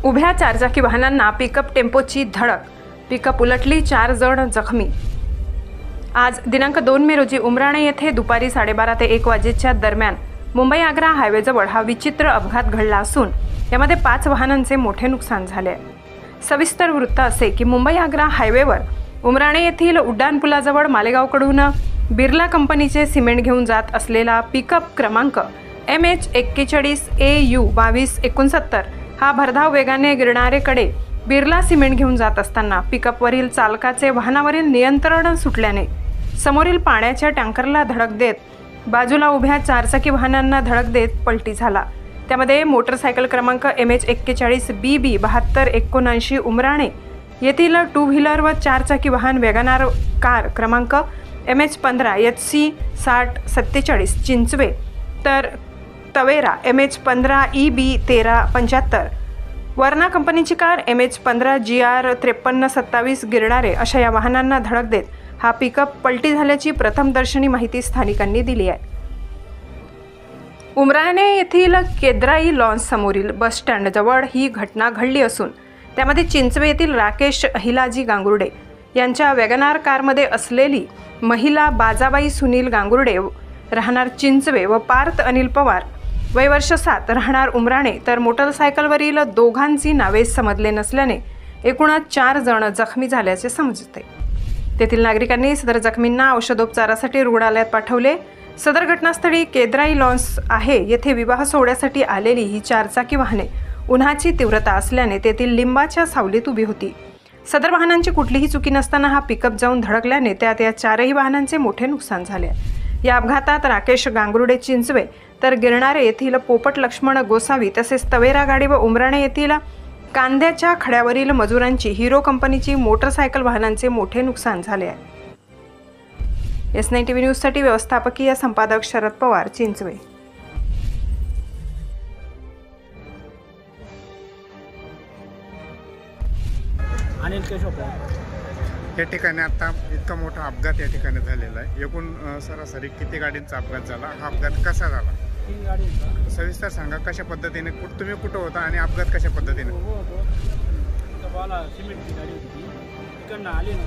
उभ्या चारचाकी वाहनांना पिकअप टेम्पोची धडक, पिकअप उलटली, 4 जण जखमी। आज दिनांक 2 मे रोजी उमराणे येथे दुपारी 12:30 ते 1 वाजेच्या दरम्यान मुंबई आग्रा हायवेजवळ हा विचित्र अपघात घडला असून यामध्ये 5 वाहनांचे मोठे नुकसान झाले। सविस्तर वृत्त असे की मुंबई आग्रा हायवेवर उमराणे येथील उड्डाणपुलाजवळ मालेगावकडून बिर्ला कंपनीचे सिमेंट घेऊन जात असलेला पिकअप क्रमांक MH41 AU 2269 हा भरधाव वेगाने गिरणारेकडे बिर्ला सिमेंट घेऊन जात असताना पिकअपवरील चालकाचे वाहनावरील नियंत्रण सुटल्याने समोरील पाण्याच्या टँकरला धडक देत बाजूला उभ्या चारचाकी वाहनांना धडक देत पलटी झाला। त्यामध्ये मोटरसायकल क्रमांक MH41 BB 7279 उमराणे येथील 2 व्हीलर व चारचाकी वाहन वॅगनार कार क्रमांक MH15 HC 6047 चिंचवे तर तवेरा MH15 EB 1375 वर्णा कंपनीची कार MH15 GR 5327 गिरणारे अशा या वाहनांना धडक देत हा पिकअप पलटी झाल्याची प्रथमदर्शनी माहिती स्थानिकांनी दिली आहे। उमराणे येथील केद्राई लॉन्स समोरील बस स्टँड जवळ ही घटना घडली असून त्यामध्ये चिंचवे येथील राकेश अहिलाजी गांगुर्डे यांच्या वॅगनार कारमध्ये असलेली महिला बाजाबाई सुनील गांगुर्डे राहणार चिंचवे व पार्थ अनिल पवार वय वर्ष 7 राहणार उमराणे तर मोटरसायकलवरील दोघांची नावे समजले नसल्याने एकूणच 4 जण जखमी झाल्याचे समजते। तेथील नागरिकांनी सदर जखमींना औषधोपचारासाठी रुग्णालयात पाठवले। सदर घटनास्थळी केद्राई लॉन्स आहे येथे विवाह सोहळ्यासाठी आलेली ही चारचाकी वाहने उन्हाची तीव्रता असल्याने तेथील लिंबाच्या सावलीत उभी होती। सदर वाहनांची कुठलीही चुकी नसताना हा पिकअप जाऊन धडकल्याने त्यात या 4ही वाहनांचे मोठे नुकसान झाले। या अपघातात राकेश गांगुर्डे चिंचवे तर गिरणारे येथील पोपट लक्ष्मण गोसावी तसेच तवेरा गाडी व उमराणे येथील कांद्याच्या खड्यावरील मजुरांची हिरो कंपनीची मोटरसायकल वाहनांचे मोठे नुकसान झाले आहे। S9 TV न्यूजसाठी व्यवस्थापकीय संपादक शरद पवार, चिंचवे। अनिल केशव। या ठिकाणी आता इतका मोठा अपघात या ठिकाणी झालेला आहे। एकूण सरासरी किती गाडींचा अपघात झाला, हा अपघात कसा झाला? 3 गाडींचा। सविस्तर सांगा, कशा पद्धतीने तुम्ही कुठं होता आणि अपघात कशा पद्धतीने? बाला सिमेंटची गाडी होती, तिकडनं आली ना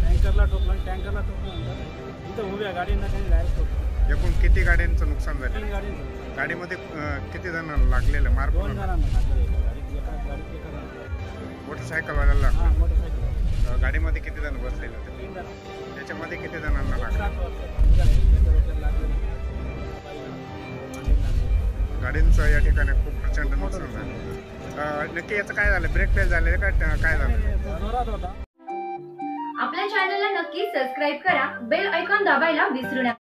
टँकरला टँकरला ठोकल्यानंतर इथं उभ्या गाडींना काही डायरेक्ट ठोकलं। एकूण किती गाड्यांचं नुकसान झालं? 3 गाडींचं। गाडीमध्ये किती जणांना लागलेलं मार? 2 जणांना लागलेलं गाडीत, एका मोटरसायकलवाल्याला? हां, मोटरसायकल। गाडीमध्ये किती जण बसलेले होते? 3 जण। त्याच्यामध्ये किती जणांना लागलं? गाडींचं या ठिकाणी खूप प्रचंड नुकसान झालं। नक्की याचं काय झालं? ब्रेक फेल झाले का काय झालं? जोरात होता। आपल्या चॅनलला नक्की सबस्क्राइब करा, बेल आयकॉन दाबायला विसरू नका।